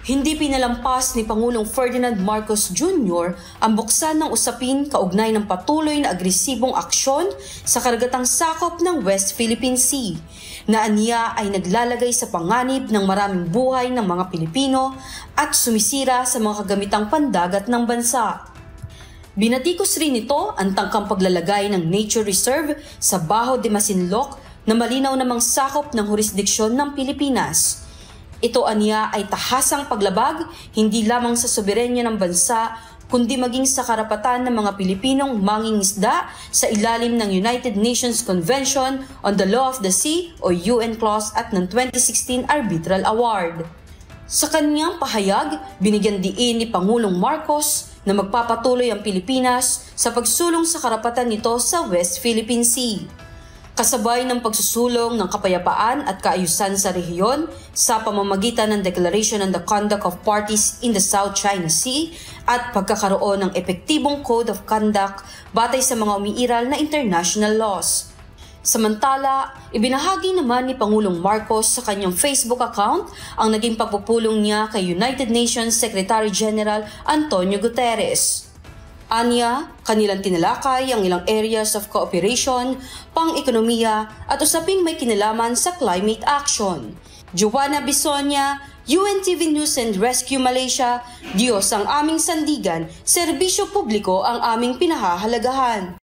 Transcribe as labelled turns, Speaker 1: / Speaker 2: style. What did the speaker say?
Speaker 1: Hindi pinalampas ni Pangulong Ferdinand Marcos Jr. ang buksan ng usapin kaugnay ng patuloy na agresibong aksyon sa karagatang sakop ng West Philippine Sea na aniya ay naglalagay sa panganib ng maraming buhay ng mga Pilipino at sumisira sa mga kagamitang pandagat ng bansa. Binatikos rin ito ang tangkang paglalagay ng nature reserve sa Bajo de Masinloc na malinaw namang sakop ng jurisdiksyon ng Pilipinas. Ito aniya ay tahasang paglabag hindi lamang sa soberenya ng bansa kundi maging sa karapatan ng mga Pilipinong mangingisda sa ilalim ng United Nations Convention on the Law of the Sea o UN Clause at ng 2016 Arbitral Award. Sa kanyang pahayag, binigyan diin ni Pangulong Marcos na magpapatuloy ang Pilipinas sa pagsulong sa karapatan nito sa West Philippine Sea. Kasabay ng pagsusulong ng kapayapaan at kaayusan sa rehiyon sa pamamagitan ng Declaration on the Conduct of Parties in the South China Sea at pagkakaroon ng epektibong Code of Conduct batay sa mga umiiral na international laws. Samantala, ibinahagi naman ni Pangulong Marcos sa kanyang Facebook account ang naging pagpupulong niya kay United Nations Secretary General Antonio Guterres. Anya, kanilang tinalakay ang ilang areas of cooperation, pang-ekonomiya at usaping may kinalaman sa climate action. Joanna Bisonia, UNTV News and Rescue Malaysia, Diyos ang aming sandigan, serbisyo publiko ang aming pinahahalagahan.